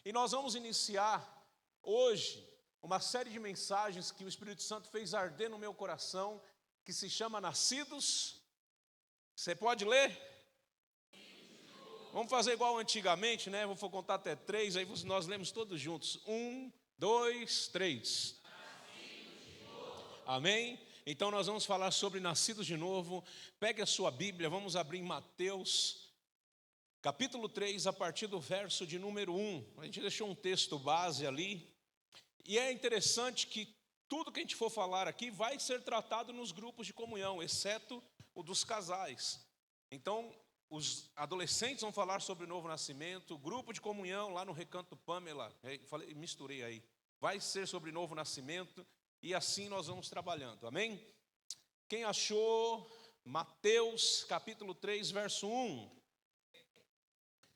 E nós vamos iniciar hoje uma série de mensagens que o Espírito Santo fez arder no meu coração, que se chama Nascidos. Você pode ler? Vamos fazer igual antigamente, né? Vou contar até 3, aí nós lemos todos juntos. 1, 2, 3. Amém? Então nós vamos falar sobre nascidos de novo. Pegue a sua Bíblia, vamos abrir em Mateus capítulo 3, a partir do verso de número 1. A gente deixou um texto base ali. E é interessante que tudo que a gente for falar aqui vai ser tratado nos grupos de comunhão, exceto o dos casais. Então, os adolescentes vão falar sobre o novo nascimento, o grupo de comunhão lá no Recanto Pamela, misturei aí, vai ser sobre novo nascimento, e assim nós vamos trabalhando, amém? Quem achou Mateus capítulo 3, verso 1,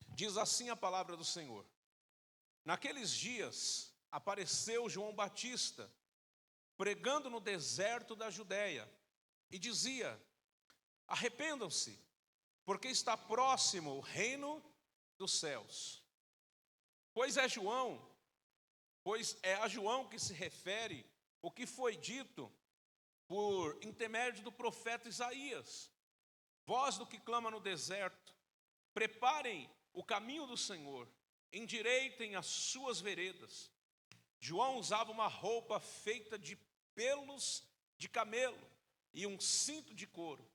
diz assim a palavra do Senhor: naqueles dias apareceu João Batista, pregando no deserto da Judéia, e dizia: arrependam-se, porque está próximo o reino dos céus. Pois é a João que se refere o que foi dito por intermédio do profeta Isaías: voz do que clama no deserto, preparem o caminho do Senhor, endireitem as suas veredas. João usava uma roupa feita de pelos de camelo e um cinto de couro.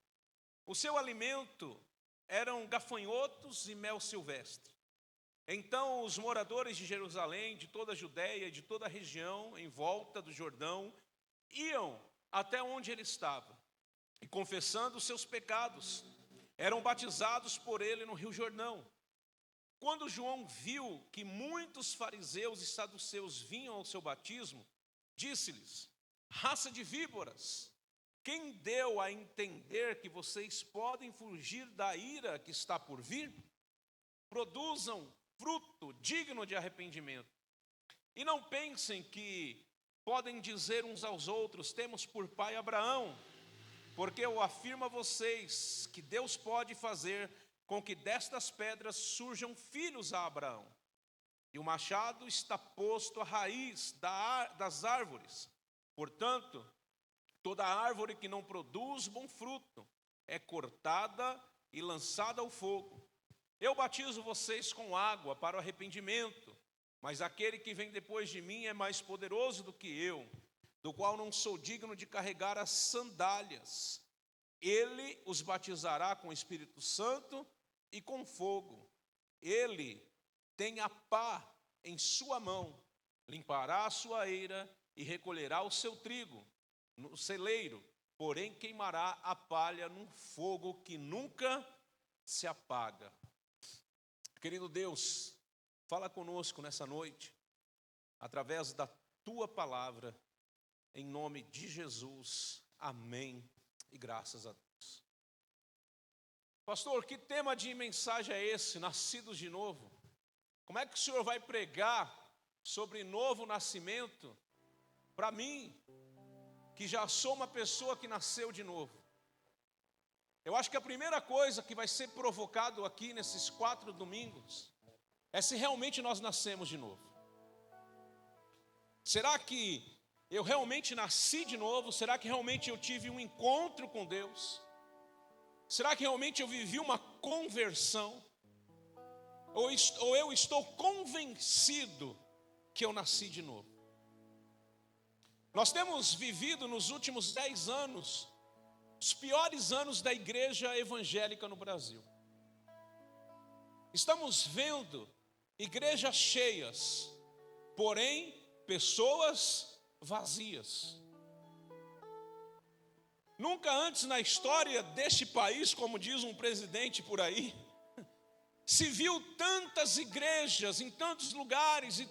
O seu alimento eram gafanhotos e mel silvestre. Então os moradores de Jerusalém, de toda a Judéia e de toda a região em volta do Jordão, iam até onde ele estava, e confessando os seus pecados, eram batizados por ele no Rio Jordão. Quando João viu que muitos fariseus e saduceus vinham ao seu batismo, disse-lhes: raça de víboras, quem deu a entender que vocês podem fugir da ira que está por vir? Produzam fruto digno de arrependimento. E não pensem que podem dizer uns aos outros: temos por pai Abraão, porque eu afirmo a vocês que Deus pode fazer com que destas pedras surjam filhos a Abraão. E o machado está posto à raiz das árvores. Portanto, toda árvore que não produz bom fruto é cortada e lançada ao fogo. Eu batizo vocês com água para o arrependimento, mas aquele que vem depois de mim é mais poderoso do que eu, do qual não sou digno de carregar as sandálias. Ele os batizará com o Espírito Santo e com fogo. Ele tem a pá em sua mão, limpará a sua eira e recolherá o seu trigo no celeiro, porém queimará a palha num fogo que nunca se apaga. Querido Deus, fala conosco nessa noite, através da tua palavra, em nome de Jesus, amém e graças a Deus. Pastor, que tema de mensagem é esse, nascidos de novo? Como é que o senhor vai pregar sobre novo nascimento para mim, que já sou uma pessoa que nasceu de novo? Eu acho que a primeira coisa que vai ser provocado aqui nesses 4 domingos é se realmente nós nascemos de novo. Será que eu realmente nasci de novo? Será que realmente eu tive um encontro com Deus? Será que realmente eu vivi uma conversão? Ou eu estou convencido que eu nasci de novo? Nós temos vivido nos últimos 10 anos os piores anos da igreja evangélica no Brasil. Estamos vendo igrejas cheias, porém pessoas vazias. Nunca antes na história deste país, como diz um presidente por aí, se viu tantas igrejas em tantos lugares e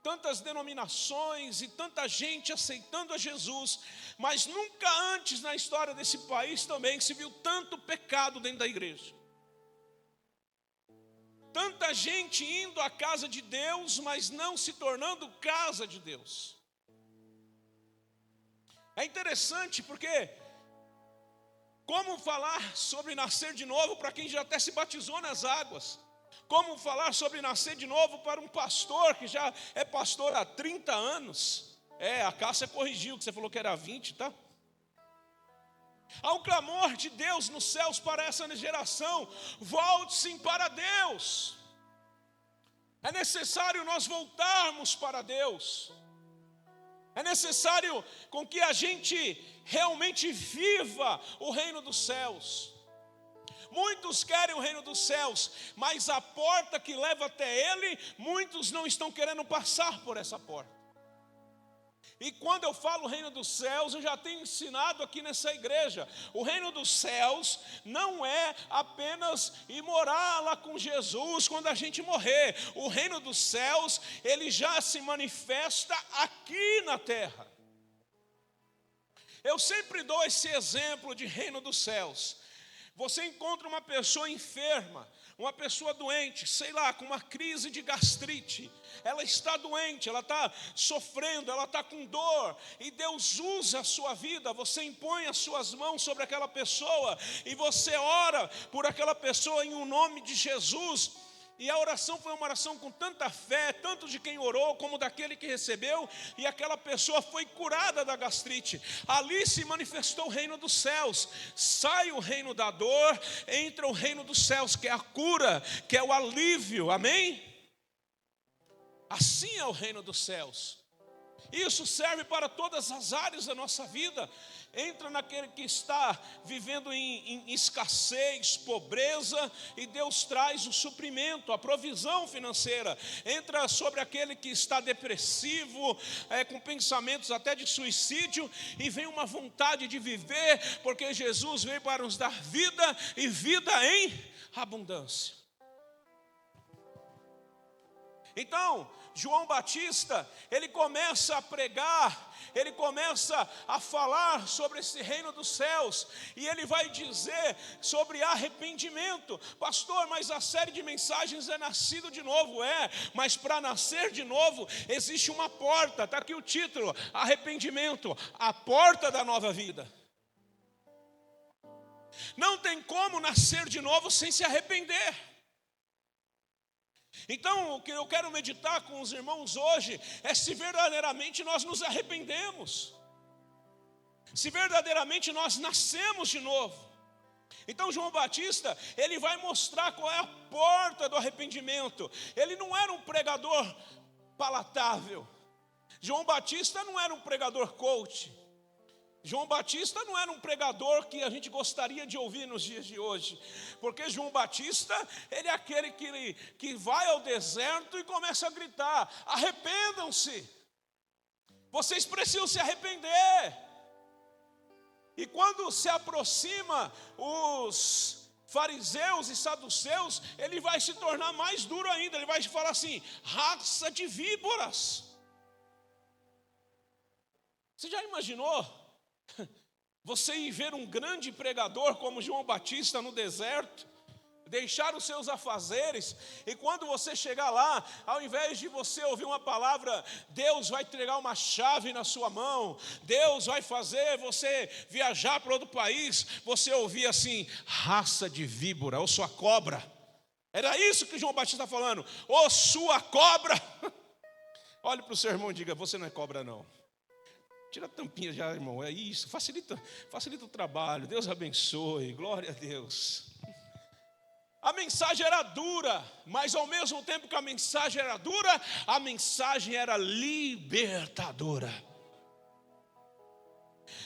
tantas denominações e tanta gente aceitando a Jesus, mas nunca antes na história desse país também se viu tanto pecado dentro da igreja. Tanta gente indo à casa de Deus, mas não se tornando casa de Deus. É interessante porque como falar sobre nascer de novo para quem já até se batizou nas águas? Como falar sobre nascer de novo para um pastor que já é pastor há 30 anos? A Cássia corrigiu, que você falou que era 20, tá? Há um clamor de Deus nos céus para essa geração: volte-se para Deus. É necessário nós voltarmos para Deus. É necessário com que a gente realmente viva o reino dos céus. Muitos querem o reino dos céus, mas a porta que leva até ele, muitos não estão querendo passar por essa porta. E quando eu falo reino dos céus, eu já tenho ensinado aqui nessa igreja. O reino dos céus não é apenas ir morar lá com Jesus quando a gente morrer. O reino dos céus, ele já se manifesta aqui na terra. Eu sempre dou esse exemplo de reino dos céus. Você encontra uma pessoa enferma, uma pessoa doente, sei lá, com uma crise de gastrite. Ela está doente, ela está sofrendo, ela está com dor. E Deus usa a sua vida, você impõe as suas mãos sobre aquela pessoa. E você ora por aquela pessoa em um nome de Jesus. E a oração foi uma oração com tanta fé, tanto de quem orou como daquele que recebeu, e aquela pessoa foi curada da gastrite. Ali se manifestou o reino dos céus. Sai o reino da dor, entra o reino dos céus, que é a cura, que é o alívio, amém? Assim é o reino dos céus. Isso serve para todas as áreas da nossa vida. Entra naquele que está vivendo em escassez, pobreza, e Deus traz o suprimento, a provisão financeira. Entra sobre aquele que está depressivo, com pensamentos até de suicídio, e vem uma vontade de viver, porque Jesus veio para nos dar vida, e vida em abundância. Então, João Batista, ele começa a pregar, ele começa a falar sobre esse reino dos céus, e ele vai dizer sobre arrependimento. Pastor, mas a série de mensagens é nascido de novo, mas para nascer de novo existe uma porta, está aqui o título: arrependimento, a porta da nova vida. Não tem como nascer de novo sem se arrepender. Então, o que eu quero meditar com os irmãos hoje é se verdadeiramente nós nos arrependemos, se verdadeiramente nós nascemos de novo. Então João Batista, ele vai mostrar qual é a porta do arrependimento. Ele não era um pregador palatável. João Batista não era um pregador coach. João Batista não era um pregador que a gente gostaria de ouvir nos dias de hoje, porque João Batista, ele é aquele que vai ao deserto e começa a gritar: arrependam-se, vocês precisam se arrepender. E quando se aproxima os fariseus e saduceus, ele vai se tornar mais duro ainda. Ele vai falar assim: raça de víboras. Você já imaginou você ir ver um grande pregador como João Batista no deserto, deixar os seus afazeres, e quando você chegar lá, ao invés de você ouvir uma palavra, Deus vai entregar uma chave na sua mão, Deus vai fazer você viajar para outro país, você ouvir assim: raça de víbora, ou sua cobra. Era isso que João Batista está falando: ô sua cobra. Olhe para o seu irmão e diga: você não é cobra não. Tira a tampinha já, irmão, é isso, facilita o trabalho, Deus abençoe, glória a Deus. A mensagem era dura, mas ao mesmo tempo que a mensagem era dura, a mensagem era libertadora.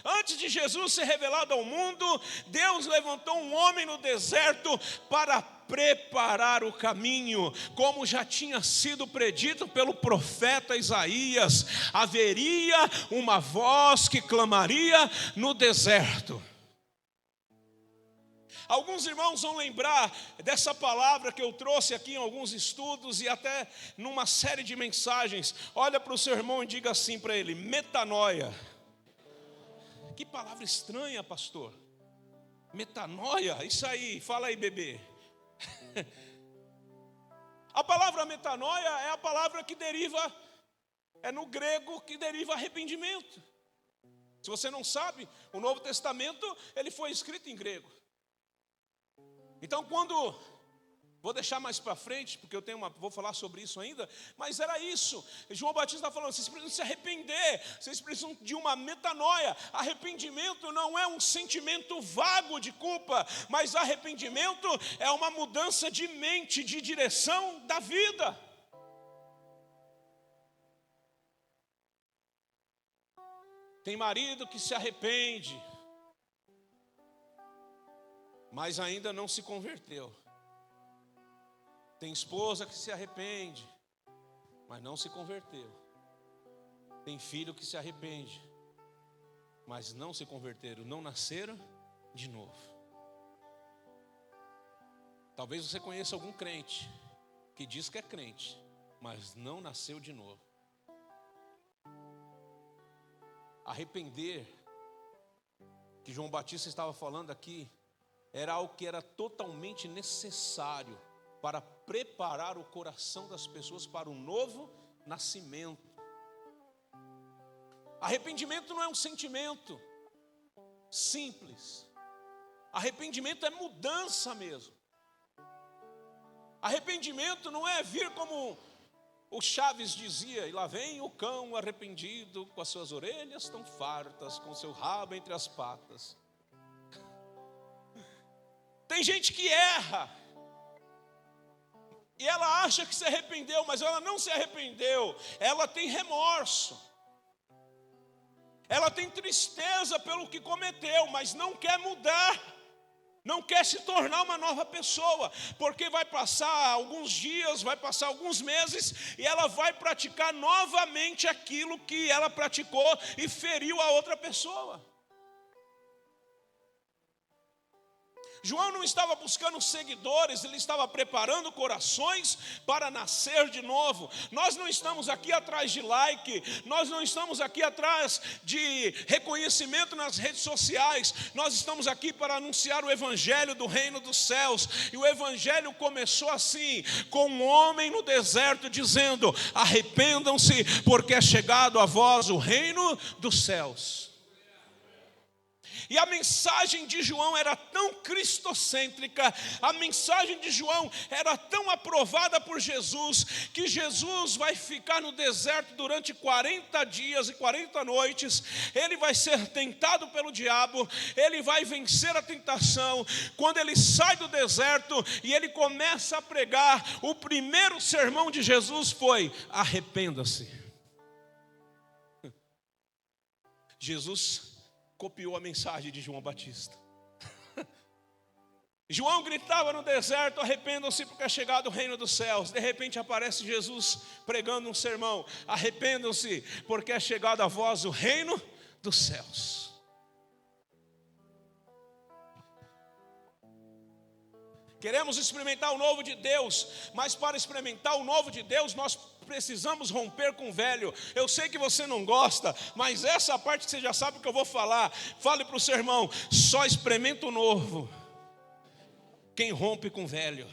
Antes de Jesus ser revelado ao mundo, Deus levantou um homem no deserto para preparar o caminho, como já tinha sido predito pelo profeta Isaías: haveria uma voz que clamaria no deserto. Alguns irmãos vão lembrar dessa palavra que eu trouxe aqui em alguns estudos e até numa série de mensagens. Olha para o seu irmão e diga assim para ele: metanoia. Que palavra estranha, pastor. Metanoia, isso aí, fala aí, bebê. A palavra metanoia é a palavra que deriva, é no grego que deriva arrependimento. Se você não sabe, o Novo Testamento ele foi escrito em grego. Então quando Vou deixar mais para frente, porque vou falar sobre isso ainda, mas era isso. João Batista está falando, vocês precisam se arrepender, vocês precisam de uma metanoia. Arrependimento não é um sentimento vago de culpa, mas arrependimento é uma mudança de mente, de direção da vida. Tem marido que se arrepende, mas ainda não se converteu. Tem esposa que se arrepende, mas não se converteu. Tem filho que se arrepende, mas não se converteram, não nasceram de novo. Talvez você conheça algum crente que diz que é crente, mas não nasceu de novo. Arrepender, que João Batista estava falando aqui, era algo que era totalmente necessário para preparar o coração das pessoas para um novo nascimento. Arrependimento não é um sentimento simples. Arrependimento é mudança mesmo. Arrependimento não é vir como o Chaves dizia, e lá vem o cão arrependido, com as suas orelhas tão fartas, com seu rabo entre as patas. Tem gente que erra, e ela acha que se arrependeu, mas ela não se arrependeu. Ela tem remorso, ela tem tristeza pelo que cometeu, mas não quer mudar, não quer se tornar uma nova pessoa, porque vai passar alguns dias, vai passar alguns meses, e ela vai praticar novamente aquilo que ela praticou e feriu a outra pessoa. João não estava buscando seguidores, ele estava preparando corações para nascer de novo. Nós não estamos aqui atrás de like, nós não estamos aqui atrás de reconhecimento nas redes sociais, nós estamos aqui para anunciar o evangelho do reino dos céus. E o evangelho começou assim, com um homem no deserto dizendo: arrependam-se, porque é chegado a vós o reino dos céus. E a mensagem de João era tão cristocêntrica, a mensagem de João era tão aprovada por Jesus, que Jesus vai ficar no deserto durante 40 dias e 40 noites, ele vai ser tentado pelo diabo, ele vai vencer a tentação. Quando ele sai do deserto e ele começa a pregar, o primeiro sermão de Jesus foi: arrependa-se. Jesus copiou a mensagem de João Batista. João gritava no deserto: arrependam-se, porque é chegado o reino dos céus. De repente aparece Jesus pregando um sermão: arrependam-se, porque é chegado a vós o reino dos céus. Queremos experimentar o novo de Deus, mas para experimentar o novo de Deus, nós precisamos romper com o velho. Eu sei que você não gosta, mas essa parte que você já sabe que eu vou falar. Fale para o seu irmão: só experimenta o novo quem rompe com o velho.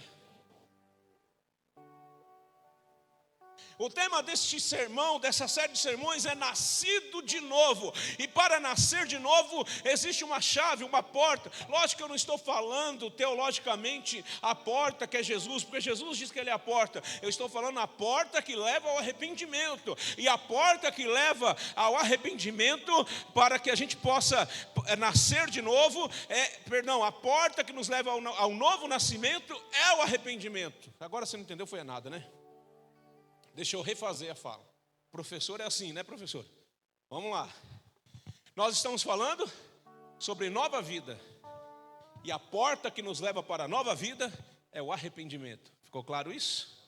O tema deste sermão, dessa série de sermões, é nascido de novo. E para nascer de novo, existe uma chave, uma porta. Lógico que eu não estou falando teologicamente a porta que é Jesus, porque Jesus diz que ele é a porta. Eu estou falando a porta que leva ao arrependimento. E a porta que leva ao arrependimento, para que a gente possa nascer de novo, a porta que nos leva ao novo nascimento é o arrependimento. Agora você não entendeu, foi nada, né? Deixa eu refazer a fala. Professor é assim, né, professor? Vamos lá. Nós estamos falando sobre nova vida. E a porta que nos leva para a nova vida é o arrependimento. Ficou claro isso?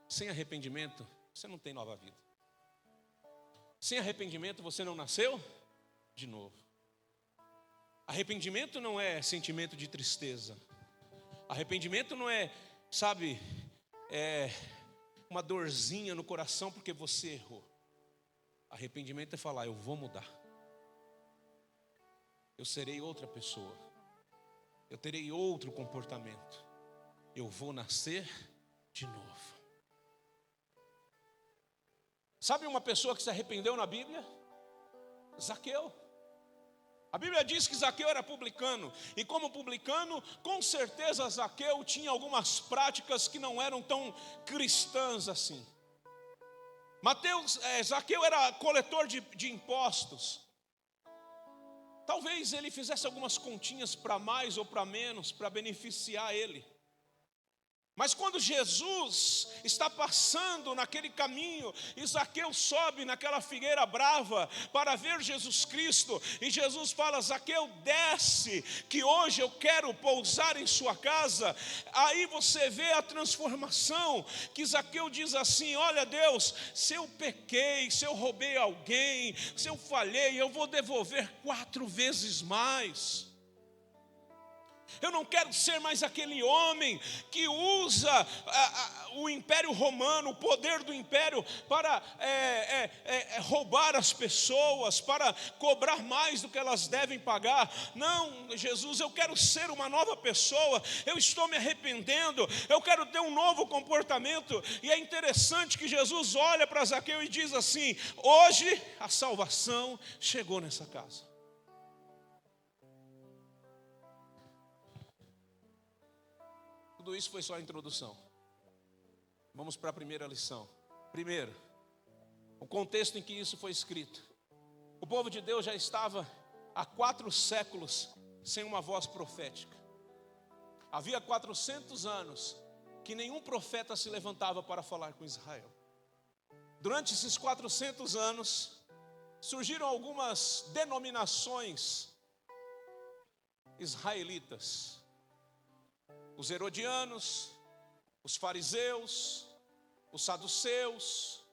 Sem arrependimento, você não tem nova vida. Sem arrependimento, você não nasceu de novo. Arrependimento não é sentimento de tristeza. Arrependimento não é, uma dorzinha no coração porque você errou. Arrependimento é falar: eu vou mudar, eu serei outra pessoa, eu terei outro comportamento, eu vou nascer de novo. Sabe uma pessoa que se arrependeu na Bíblia? Zaqueu. A Bíblia diz que Zaqueu era publicano, e como publicano, com certeza Zaqueu tinha algumas práticas que não eram tão cristãs assim. Zaqueu era coletor de impostos. Talvez ele fizesse algumas continhas para mais ou para menos, para beneficiar ele. Mas quando Jesus está passando naquele caminho, e Zaqueu sobe naquela figueira brava para ver Jesus Cristo, e Jesus fala: Zaqueu, desce, que hoje eu quero pousar em sua casa. Aí você vê a transformação, que Zaqueu diz assim: olha Deus, se eu pequei, se eu roubei alguém, se eu falhei, eu vou devolver 4 vezes mais. Eu não quero ser mais aquele homem que usa o Império Romano, o poder do Império, para roubar as pessoas, para cobrar mais do que elas devem pagar. Não, Jesus, eu quero ser uma nova pessoa, eu estou me arrependendo, eu quero ter um novo comportamento. E é interessante que Jesus olha para Zaqueu e diz assim: hoje a salvação chegou nessa casa. Tudo isso foi só a introdução. Vamos para a primeira lição. Primeiro, o contexto em que isso foi escrito. O povo de Deus já estava há 4 séculos sem uma voz profética. Havia 400 anos que nenhum profeta se levantava para falar com Israel. Durante esses 400 anos, surgiram algumas denominações israelitas. Os herodianos, os fariseus, os saduceus,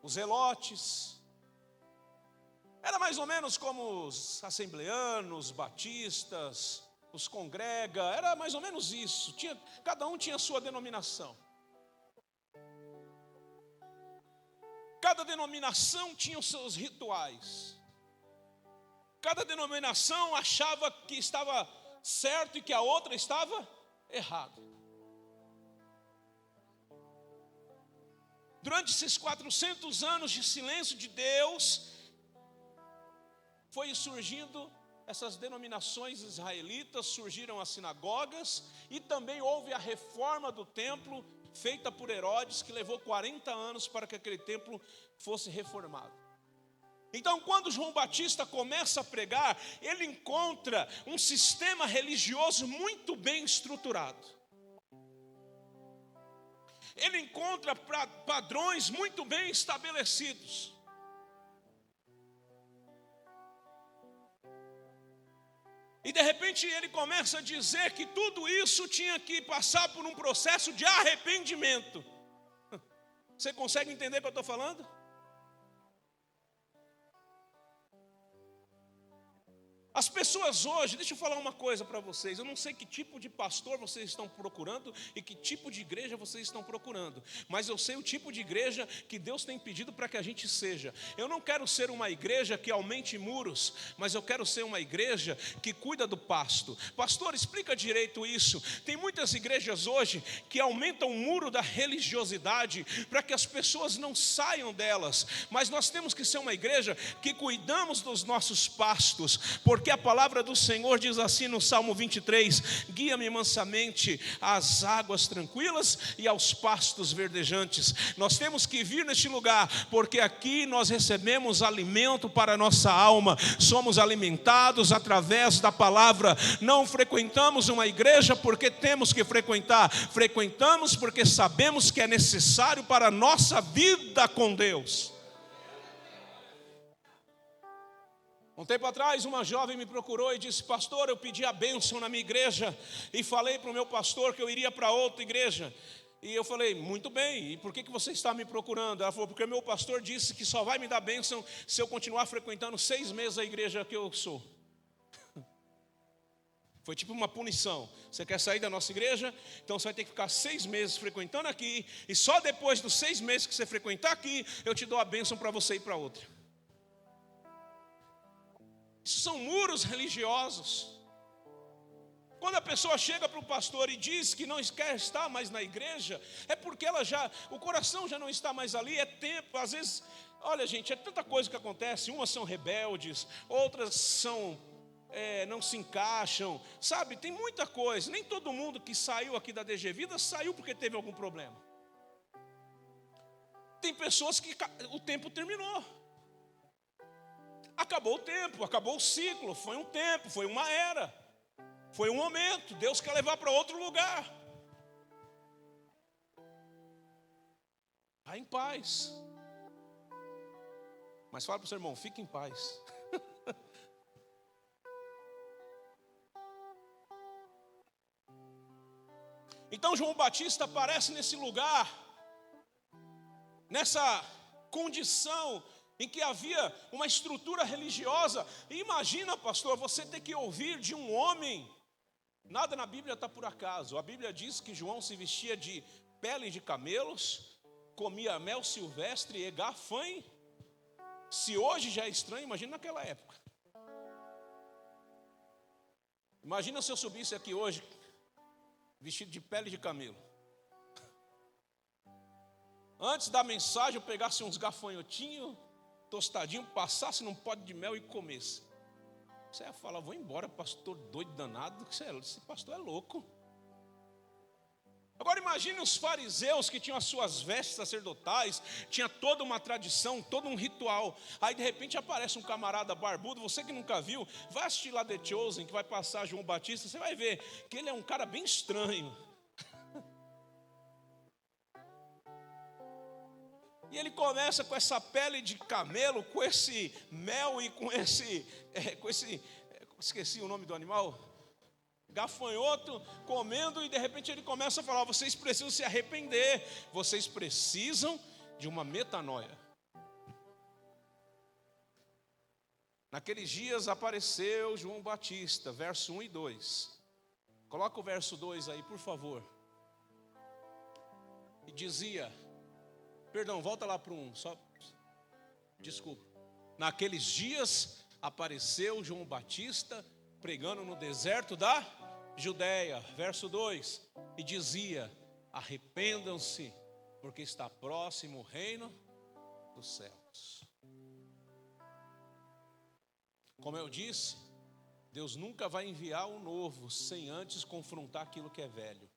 os zelotes. Era mais ou menos como os assembleanos, batistas, os congrega, era mais ou menos isso. Cada um tinha a sua denominação. Cada denominação tinha os seus rituais. Cada denominação achava que estava certo e que a outra estava errado. Durante esses 400 anos de silêncio de Deus, foi surgindo essas denominações israelitas, surgiram as sinagogas, e também houve a reforma do templo, feita por Herodes, que levou 40 anos para que aquele templo fosse reformado. Então, quando João Batista começa a pregar, ele encontra um sistema religioso muito bem estruturado. Ele encontra padrões muito bem estabelecidos. E de repente ele começa a dizer que tudo isso tinha que passar por um processo de arrependimento. Você consegue entender o que eu estou falando? As pessoas hoje, deixa eu falar uma coisa para vocês, eu não sei que tipo de pastor vocês estão procurando e que tipo de igreja vocês estão procurando, mas eu sei o tipo de igreja que Deus tem pedido para que a gente seja. Eu não quero ser uma igreja que aumente muros, mas eu quero ser uma igreja que cuida do pasto. Pastor, explica direito isso. Tem muitas igrejas hoje que aumentam o muro da religiosidade para que as pessoas não saiam delas, mas nós temos que ser uma igreja que cuidamos dos nossos pastos, porque a palavra do Senhor diz assim no Salmo 23: guia-me mansamente às águas tranquilas e aos pastos verdejantes. Nós temos que vir neste lugar, porque aqui nós recebemos alimento para a nossa alma, somos alimentados através da palavra. Não frequentamos uma igreja porque temos que frequentar, frequentamos porque sabemos que é necessário para a nossa vida com Deus. Um tempo atrás, uma jovem me procurou e disse: pastor, eu pedi a bênção na minha igreja e falei para o meu pastor que eu iria para outra igreja. E eu falei: muito bem, e por que você está me procurando? Ela falou: porque meu pastor disse que só vai me dar bênção se eu continuar frequentando 6 meses a igreja que eu sou. Foi tipo uma punição. Você quer sair da nossa igreja? Então você vai ter que ficar 6 meses frequentando aqui, e só depois dos 6 meses que você frequentar aqui, eu te dou a bênção para você ir para outra. Isso são muros religiosos. Quando a pessoa chega para o pastor e diz que não quer estar mais na igreja, é porque o coração já não está mais ali. É tempo, às vezes Olha, gente, é tanta coisa que acontece. Umas são rebeldes, outras não se encaixam, sabe? Tem muita coisa. Nem todo mundo que saiu aqui da DG Vida saiu porque teve algum problema. Tem pessoas que o tempo terminou. Acabou o tempo, acabou o ciclo. Foi um tempo, foi uma era, foi um momento. Deus quer levar para outro lugar. Vá em paz. Mas fala para o seu irmão, fique em paz. Então João Batista aparece nesse lugar, nessa condição em que havia uma estrutura religiosa. E imagina, pastor, você ter que ouvir de um homem. Nada na Bíblia está por acaso. A Bíblia diz que João se vestia de pele de camelos, comia mel silvestre e gafanho. Se hoje já é estranho, imagina naquela época. Imagina se eu subisse aqui hoje, vestido de pele de camelo. Antes da mensagem eu pegasse uns gafanhotinhos, tostadinho, passasse num pote de mel e comesse. Você ia falar, vou embora, pastor doido danado, esse pastor é louco. Agora imagine os fariseus que tinham as suas vestes sacerdotais, tinha toda uma tradição, todo um ritual. Aí de repente aparece um camarada barbudo, você que nunca viu, vai assistir lá The Chosen, que vai passar João Batista, você vai ver que ele é um cara bem estranho. E ele começa com essa pele de camelo, com esse mel e com esse esqueci o nome do animal, gafanhoto, comendo, e de repente ele começa a falar, vocês precisam se arrepender, vocês precisam de uma metanoia. Naqueles dias apareceu João Batista, verso 1 e 2. Coloca o verso 2 aí, por favor. E dizia, perdão, volta lá para um, só, desculpa. Naqueles dias apareceu João Batista, pregando no deserto da Judeia, verso 2, e dizia, arrependam-se, porque está próximo o reino dos céus. Como eu disse, Deus nunca vai enviar o novo sem antes confrontar aquilo que é velho.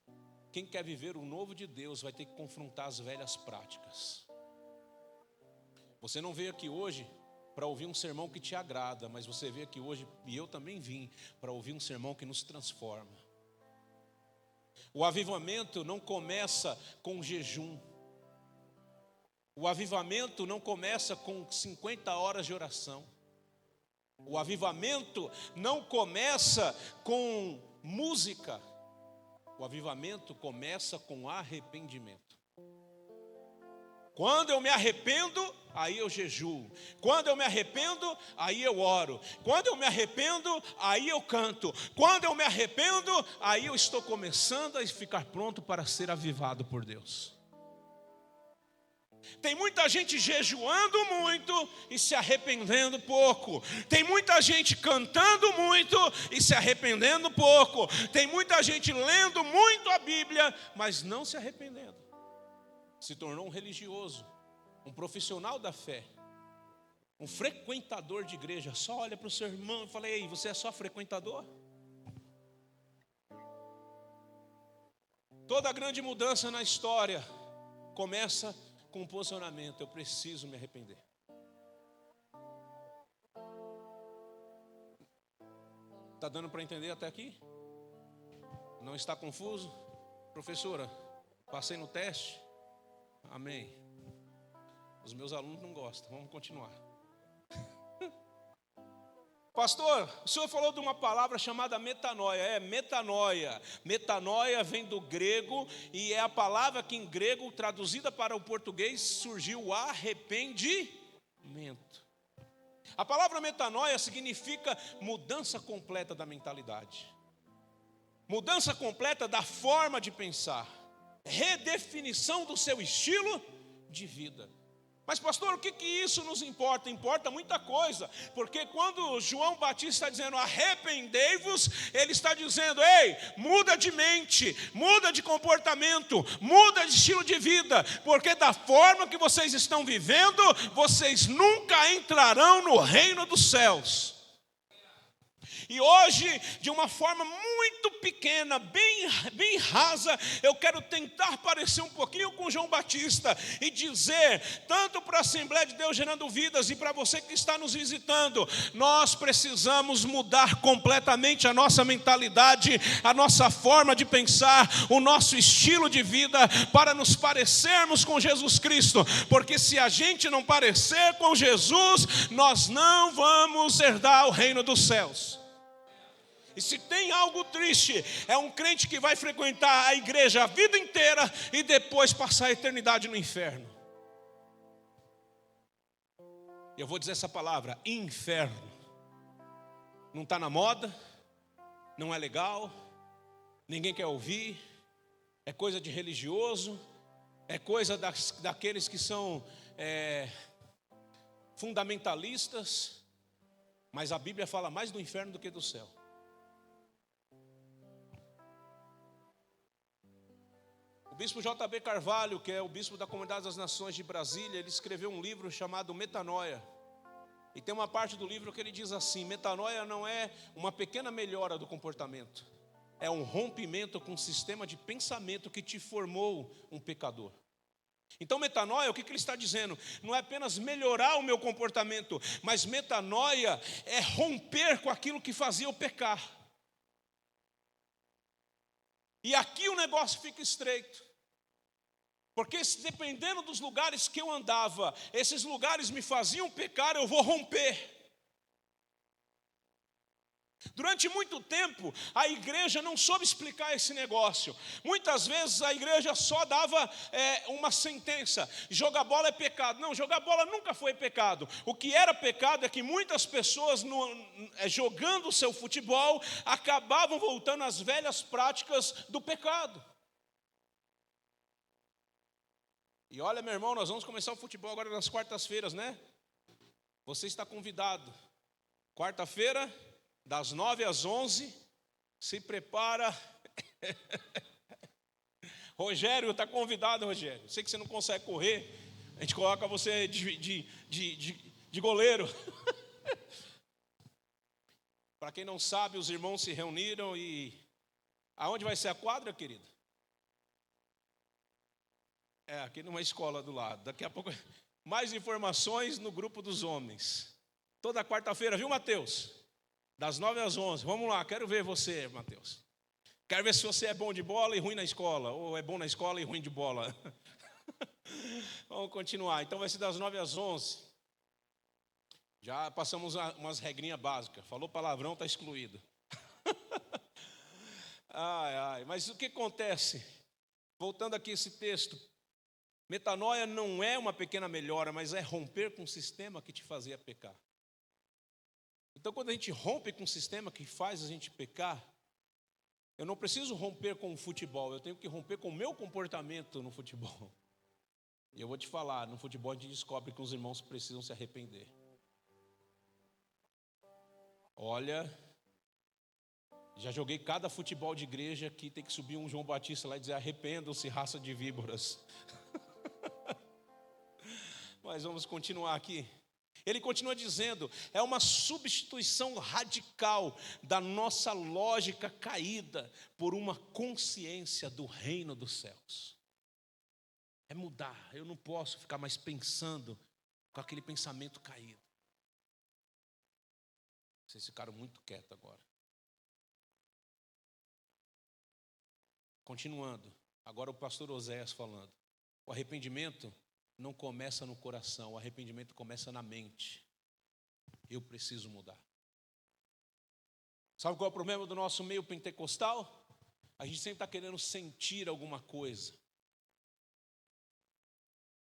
Quem quer viver o novo de Deus vai ter que confrontar as velhas práticas. Você não veio aqui hoje para ouvir um sermão que te agrada, mas você veio aqui hoje, e eu também vim, para ouvir um sermão que nos transforma. O avivamento não começa com jejum. O avivamento não começa com 50 horas de oração. O avivamento não começa com música. O avivamento começa com arrependimento. Quando eu me arrependo, aí eu jejuo. Quando eu me arrependo, aí eu oro. Quando eu me arrependo, aí eu canto. Quando eu me arrependo, aí eu estou começando a ficar pronto para ser avivado por Deus. Tem muita gente jejuando muito e se arrependendo pouco. Tem muita gente cantando muito e se arrependendo pouco. Tem muita gente lendo muito a Bíblia, mas não se arrependendo. Se tornou um religioso, um profissional da fé, um frequentador de igreja. Só olha para o seu irmão e fala, ei, você é só frequentador? Toda grande mudança na história começa com um posicionamento, eu preciso me arrepender. Está dando para entender até aqui? Não está confuso? Professora, passei no teste? Amém. Os meus alunos não gostam, vamos continuar. Pastor, o senhor falou de uma palavra chamada metanoia. Metanoia. Metanoia vem do grego e é a palavra que em grego, traduzida para o português, surgiu o arrependimento. A palavra metanoia significa mudança completa da mentalidade. Mudança completa da forma de pensar. Redefinição do seu estilo de vida. Mas pastor, o que isso nos importa? Importa muita coisa, porque quando João Batista está dizendo arrependei-vos, ele está dizendo, ei, muda de mente, muda de comportamento, muda de estilo de vida, porque da forma que vocês estão vivendo, vocês nunca entrarão no reino dos céus. E hoje, de uma forma muito pequena, bem rasa, eu quero tentar parecer um pouquinho com João Batista e dizer, tanto para a Assembleia de Deus Gerando Vidas e para você que está nos visitando, nós precisamos mudar completamente a nossa mentalidade, a nossa forma de pensar, o nosso estilo de vida, para nos parecermos com Jesus Cristo, porque se a gente não parecer com Jesus, nós não vamos herdar o reino dos céus. E se tem algo triste, é um crente que vai frequentar a igreja a vida inteira e depois passar a eternidade no inferno. Eu vou dizer essa palavra, inferno. Não está na moda, não é legal, ninguém quer ouvir, é coisa de religioso, é coisa daqueles que são fundamentalistas, mas a Bíblia fala mais do inferno do que do céu. O bispo J.B. Carvalho, que é o bispo da Comunidade das Nações de Brasília, ele escreveu um livro chamado Metanoia. E tem uma parte do livro que ele diz assim, metanoia não é uma pequena melhora do comportamento, é um rompimento com o sistema de pensamento que te formou um pecador. Então metanoia, o que ele está dizendo? Não é apenas melhorar o meu comportamento, mas metanoia é romper com aquilo que fazia eu pecar. E aqui o negócio fica estreito, porque dependendo dos lugares que eu andava, esses lugares me faziam pecar, eu vou romper. Durante muito tempo, a igreja não soube explicar esse negócio. Muitas vezes a igreja só dava uma sentença, jogar bola é pecado. Não, jogar bola nunca foi pecado. O que era pecado é que muitas pessoas, jogando o seu futebol, acabavam voltando às velhas práticas do pecado. E olha, meu irmão, nós vamos começar o futebol agora nas quartas-feiras, né? Você está convidado. Quarta-feira, das 9 às 11, se prepara. Rogério, está convidado, Rogério. Sei que você não consegue correr, a gente coloca você de goleiro. Para quem não sabe, os irmãos se reuniram e... Aonde vai ser a quadra, querido? Aqui numa escola do lado. Daqui a pouco, mais informações no grupo dos homens. Toda quarta-feira, viu, Mateus? Das 9 às 11. Vamos lá, quero ver você, Mateus. Quero ver se você é bom de bola e ruim na escola, ou é bom na escola e ruim de bola. Vamos continuar. Então vai ser das 9 às 11. Já passamos umas regrinhas básicas. Falou palavrão, está excluído. Mas o que acontece? Voltando aqui a esse texto. Metanoia não é uma pequena melhora, mas é romper com o sistema que te fazia pecar. Então, quando a gente rompe com o sistema que faz a gente pecar, eu não preciso romper com o futebol, eu tenho que romper com o meu comportamento no futebol. E eu vou te falar, no futebol a gente descobre que os irmãos precisam se arrepender. Olha, já joguei cada futebol de igreja que tem que subir um João Batista lá e dizer arrependam-se, raça de víboras. Mas vamos continuar aqui. Ele continua dizendo, é uma substituição radical da nossa lógica caída por uma consciência do reino dos céus. É mudar, eu não posso ficar mais pensando com aquele pensamento caído. Vocês ficaram muito quietos agora. Continuando, agora o pastor Oséias falando. O arrependimento não começa no coração, o arrependimento começa na mente. Eu preciso mudar. Sabe qual é o problema do nosso meio pentecostal? A gente sempre está querendo sentir alguma coisa.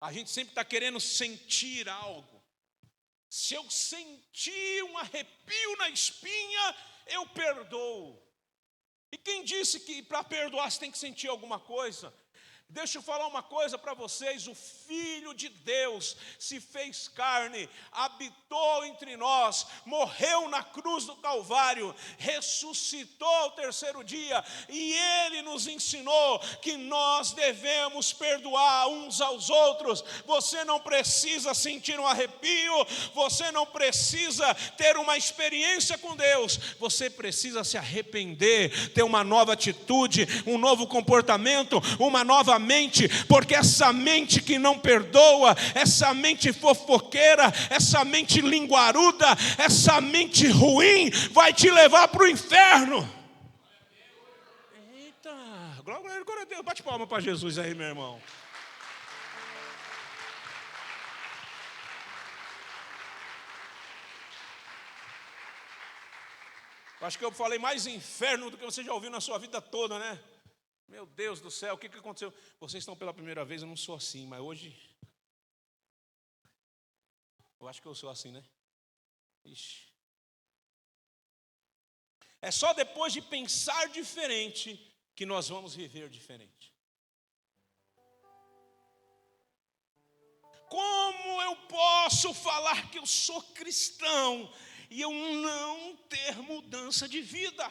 A gente sempre está querendo sentir algo. Se eu sentir um arrepio na espinha, eu perdoo. E quem disse que para perdoar você tem que sentir alguma coisa? Deixa eu falar uma coisa para vocês: o Filho de Deus se fez carne, habitou entre nós, morreu na cruz do Calvário, ressuscitou ao terceiro dia, e Ele nos ensinou que nós devemos perdoar uns aos outros. Você não precisa sentir um arrepio, você não precisa ter uma experiência com Deus, você precisa se arrepender, ter uma nova atitude, um novo comportamento, uma nova mente, porque essa mente que não perdoa, essa mente fofoqueira, essa mente linguaruda, essa mente ruim, vai te levar para o inferno. Eita, glória a Deus, bate palma para Jesus aí, meu irmão. Acho que eu falei mais inferno do que você já ouviu na sua vida toda, né? Meu Deus do céu, o que aconteceu? Vocês estão pela primeira vez, eu não sou assim, mas hoje eu acho que eu sou assim, né? Ixi. É só depois de pensar diferente que nós vamos viver diferente. Como eu posso falar que eu sou cristão e eu não ter mudança de vida?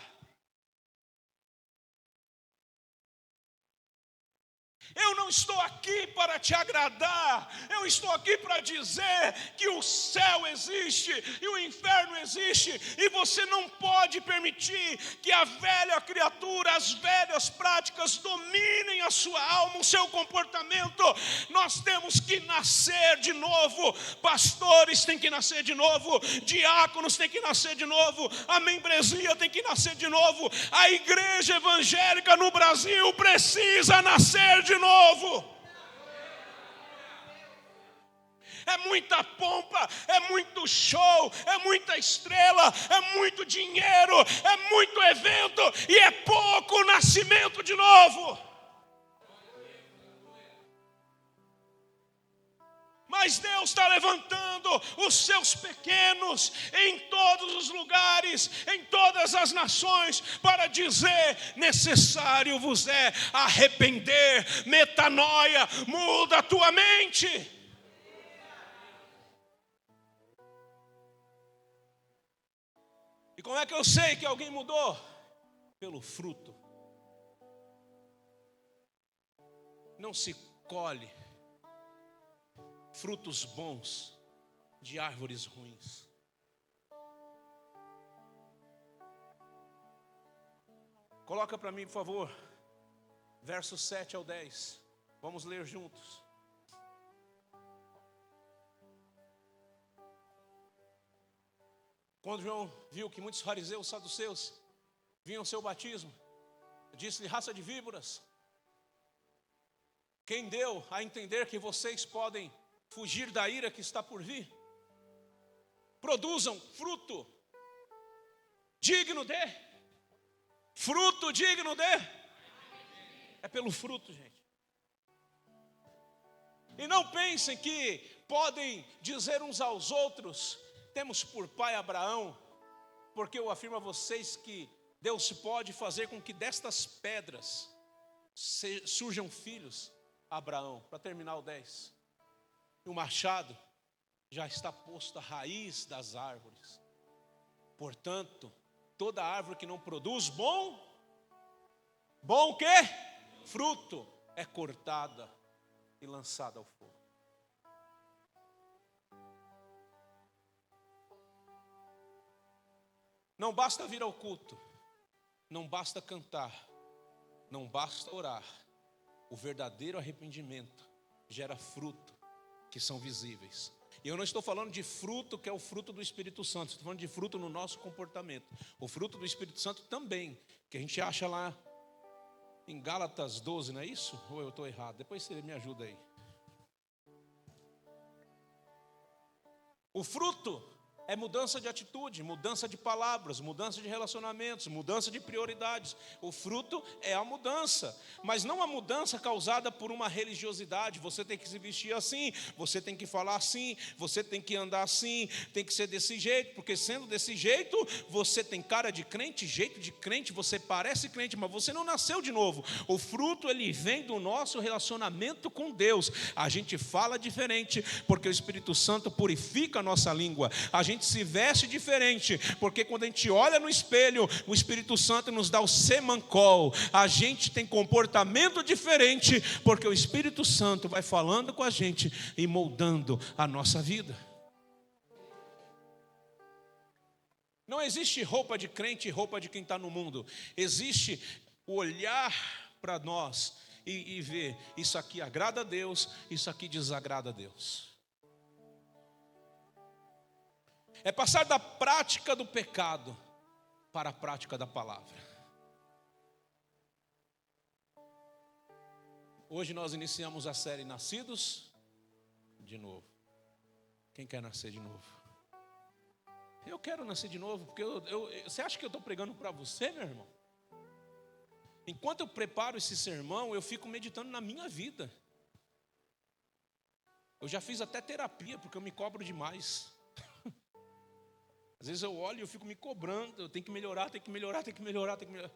Eu não estou aqui para te agradar, eu estou aqui para dizer que o céu existe e o inferno existe, e você não pode permitir que a velha criatura, as velhas práticas dominem a sua alma, o seu comportamento. Nós temos que nascer de novo, pastores têm que nascer de novo, diáconos têm que nascer de novo, a membresia tem que nascer de novo, a igreja evangélica no Brasil precisa nascer de novo. É muita pompa, é muito show, é muita estrela, é muito dinheiro, é muito evento e é pouco nascimento de novo. Mas Deus está levantando os seus pequenos em todos os lugares, em todas as nações, para dizer: necessário vos é arrepender, metanoia, muda a tua mente. E como é que eu sei que alguém mudou? Pelo fruto. Não se colhe frutos bons de árvores ruins. Coloca para mim, por favor, versos 7 ao 10. Vamos ler juntos. Quando João viu que muitos fariseus e saduceus vinham ao seu batismo, disse-lhe: raça de víboras, quem deu a entender que vocês podem fugir da ira que está por vir? Produzam fruto digno de, fruto digno de. É pelo fruto, gente. E não pensem que podem dizer uns aos outros: temos por pai Abraão, porque eu afirmo a vocês que Deus pode fazer com que destas pedras surjam filhos a Abraão. Para terminar o 10. E o machado já está posto à raiz das árvores. Portanto, toda árvore que não produz bom o quê? Fruto, é cortada e lançada ao fogo. Não basta vir ao culto, não basta cantar, não basta orar. O verdadeiro arrependimento gera fruto que são visíveis. E eu não estou falando de fruto que é o fruto do Espírito Santo, estou falando de fruto no nosso comportamento. O fruto do Espírito Santo também, que a gente acha lá em Gálatas 12, não é isso? Ou eu estou errado? Depois você me ajuda aí. O fruto É mudança de atitude, mudança de palavras, mudança de relacionamentos, mudança de prioridades. O fruto é a mudança, mas não a mudança causada por uma religiosidade. Você tem que se vestir assim, você tem que falar assim, você tem que andar assim, tem que ser desse jeito, porque sendo desse jeito, você tem cara de crente, jeito de crente, você parece crente, mas você não nasceu de novo. O fruto, ele vem do nosso relacionamento com Deus. A gente fala diferente, porque o Espírito Santo purifica a nossa língua. A gente se veste diferente, porque quando a gente olha no espelho, o Espírito Santo nos dá o semancol. A gente tem comportamento diferente, porque o Espírito Santo vai falando com a gente e moldando a nossa vida. Não existe roupa de crente e roupa de quem está no mundo. Existe o olhar para nós e ver, isso aqui agrada a Deus, isso aqui desagrada a Deus. É passar da prática do pecado para a prática da palavra. Hoje nós iniciamos a série Nascidos de Novo. Quem quer nascer de novo? Eu quero nascer de novo, porque você acha que eu estou pregando para você, meu irmão? Enquanto eu preparo esse sermão, eu fico meditando na minha vida. Eu já fiz até terapia, porque eu me cobro demais. Às vezes eu olho e eu fico me cobrando, eu tenho que melhorar, tenho que melhorar, tenho que melhorar, tenho que melhorar.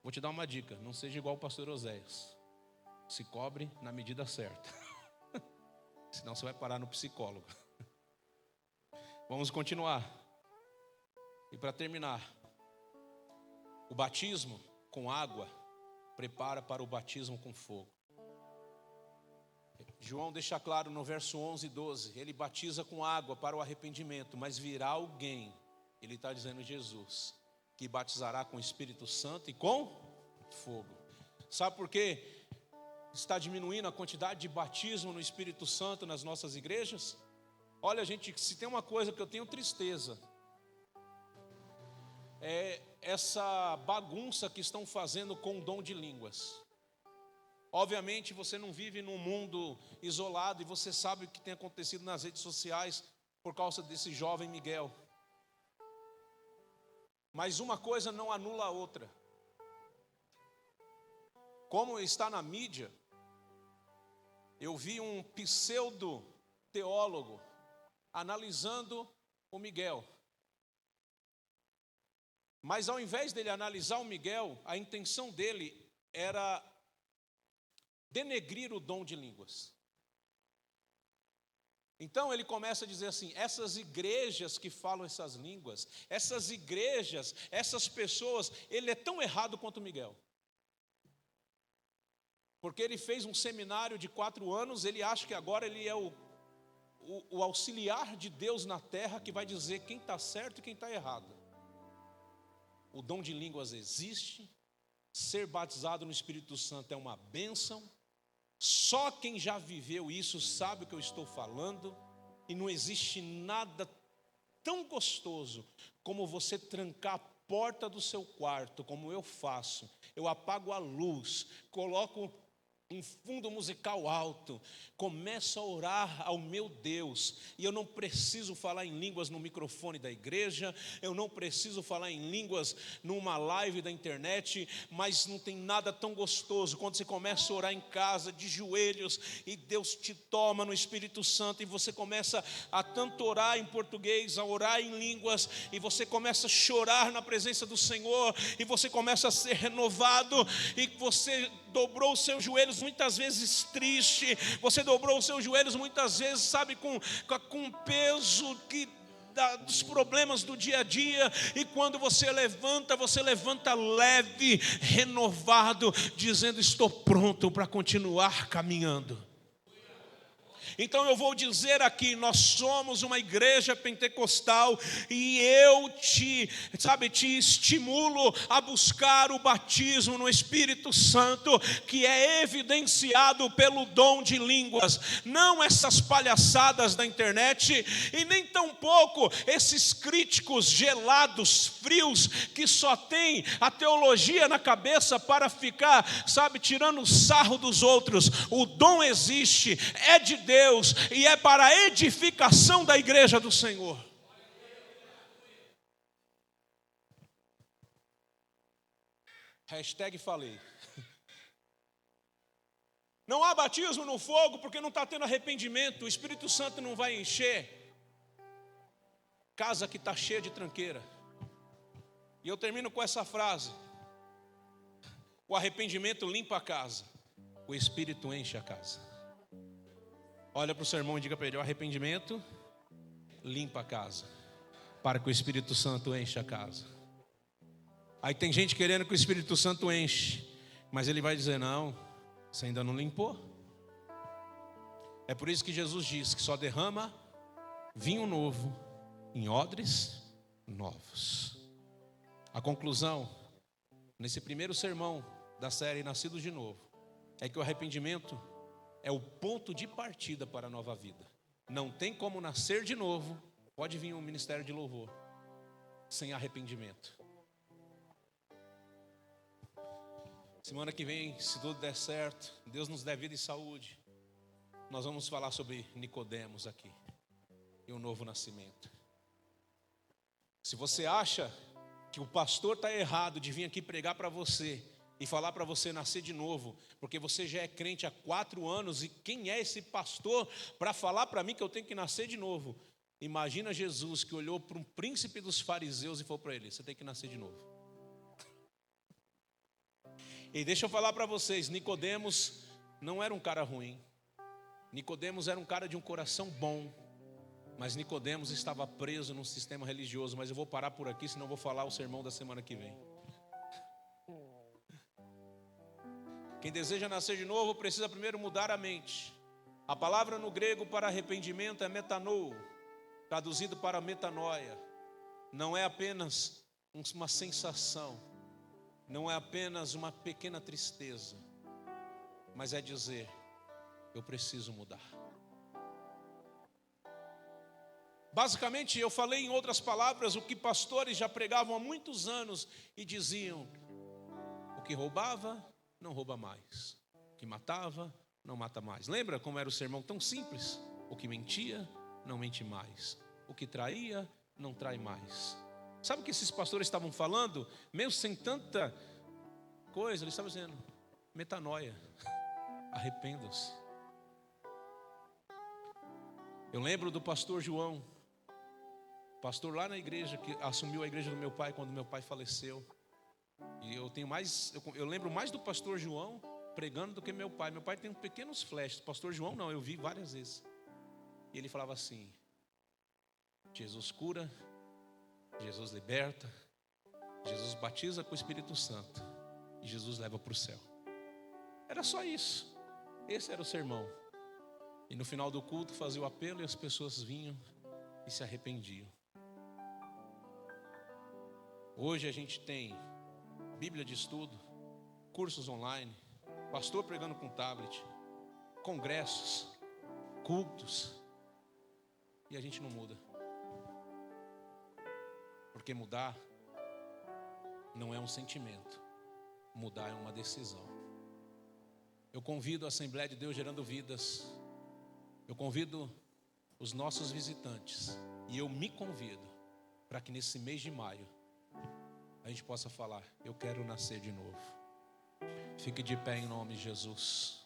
Vou te dar uma dica, não seja igual o pastor Oséias. Se cobre na medida certa. Senão você vai parar no psicólogo. Vamos continuar. E para terminar, o batismo com água prepara para o batismo com fogo. João deixa claro no verso 11 e 12, ele batiza com água para o arrependimento, mas virá alguém, ele está dizendo Jesus, que batizará com o Espírito Santo e com fogo. Sabe por quê? Está diminuindo a quantidade de batismo no Espírito Santo nas nossas igrejas? Olha, gente, se tem uma coisa que eu tenho tristeza, é essa bagunça que estão fazendo com o dom de línguas. Obviamente você não vive num mundo isolado e você sabe o que tem acontecido nas redes sociais por causa desse jovem Miguel. Mas uma coisa não anula a outra. Como está na mídia, eu vi um pseudo-teólogo analisando o Miguel. Mas ao invés dele analisar o Miguel, a intenção dele era denegrir o dom de línguas. Então ele começa a dizer assim, essas igrejas que falam essas línguas, essas igrejas, essas pessoas, ele é tão errado quanto o Miguel. Porque ele fez um seminário de 4 anos, ele acha que agora ele é o auxiliar de Deus na terra que vai dizer quem está certo e quem está errado. O dom de línguas existe, ser batizado no Espírito Santo é uma bênção. Só quem já viveu isso sabe o que eu estou falando. E não existe nada tão gostoso como você trancar a porta do seu quarto, como eu faço. Eu apago a luz, coloco um fundo musical alto, começo a orar ao meu Deus, e eu não preciso falar em línguas no microfone da igreja, eu não preciso falar em línguas numa live da internet, mas não tem nada tão gostoso quando você começa a orar em casa, de joelhos, e Deus te toma no Espírito Santo, e você começa a tanto orar em português, a orar em línguas, e você começa a chorar na presença do Senhor, e você começa a ser renovado, e você dobrou os seus joelhos muitas vezes triste, você dobrou os seus joelhos muitas vezes, sabe, com peso dos problemas do dia a dia, e quando você levanta leve, renovado, dizendo, estou pronto para continuar caminhando. Então eu vou dizer aqui, nós somos uma igreja pentecostal e eu te estimulo a buscar o batismo no Espírito Santo, que é evidenciado pelo dom de línguas, não essas palhaçadas da internet e nem tampouco esses críticos gelados, frios, que só tem a teologia na cabeça para ficar, tirando sarro dos outros. O dom existe, é de Deus, e é para a edificação da igreja do Senhor. Hashtag falei. Não há batismo no fogo porque não está tendo arrependimento. O Espírito Santo não vai encher casa que está cheia de tranqueira. E eu termino com essa frase: o arrependimento limpa a casa, o Espírito enche a casa. Olha para o seu irmão e diga para ele: o arrependimento limpa a casa, para que o Espírito Santo enche a casa. Aí tem gente querendo que o Espírito Santo enche, mas ele vai dizer: não, você ainda não limpou. É por isso que Jesus diz que só derrama vinho novo em odres novos. A conclusão, nesse primeiro sermão da série Nascidos de Novo, é que o arrependimento é o ponto de partida para a nova vida. Não tem como nascer de novo, pode vir um ministério de louvor, sem arrependimento. Semana que vem, se tudo der certo, Deus nos der vida e saúde, nós vamos falar sobre Nicodemos aqui e o novo nascimento. Se você acha que o pastor está errado de vir aqui pregar para você e falar para você nascer de novo, porque você já é crente há 4 anos, e quem é esse pastor para falar para mim que eu tenho que nascer de novo? Imagina Jesus que olhou para um príncipe dos fariseus e falou para ele: você tem que nascer de novo. E deixa eu falar para vocês, Nicodemos não era um cara ruim. Nicodemos era um cara de um coração bom. Mas Nicodemos estava preso num sistema religioso. Mas eu vou parar por aqui, senão eu vou falar o sermão da semana que vem. Quem deseja nascer de novo precisa primeiro mudar a mente. A palavra no grego para arrependimento é metanou, traduzido para metanoia. Não é apenas uma sensação, não é apenas uma pequena tristeza, mas é dizer: eu preciso mudar. Basicamente, eu falei em outras palavras o que pastores já pregavam há muitos anos e diziam: o que roubava, não rouba mais. O que matava, não mata mais. Lembra como era o sermão tão simples? O que mentia, não mente mais. O que traía, não trai mais. Sabe o que esses pastores estavam falando? Mesmo sem tanta coisa, eles estavam dizendo: metanoia, arrependam-se. Eu lembro do pastor João, pastor lá na igreja, que assumiu a igreja do meu pai quando meu pai faleceu. E eu lembro mais do pastor João pregando do que meu pai. Meu pai tem pequenos flashes. Pastor João não, eu vi várias vezes. E ele falava assim: Jesus cura, Jesus liberta, Jesus batiza com o Espírito Santo e Jesus leva para o céu. Era só isso. Esse era o sermão. E no final do culto fazia o apelo e as pessoas vinham e se arrependiam. Hoje a gente tem Bíblia de estudo, cursos online, pastor pregando com tablet, congressos, cultos, e a gente não muda. Porque mudar não é um sentimento, mudar é uma decisão. Eu convido a Assembleia de Deus Gerando Vidas, eu convido os nossos visitantes, e eu me convido para que nesse mês de maio a gente possa falar: eu quero nascer de novo. Fique de pé em nome de Jesus.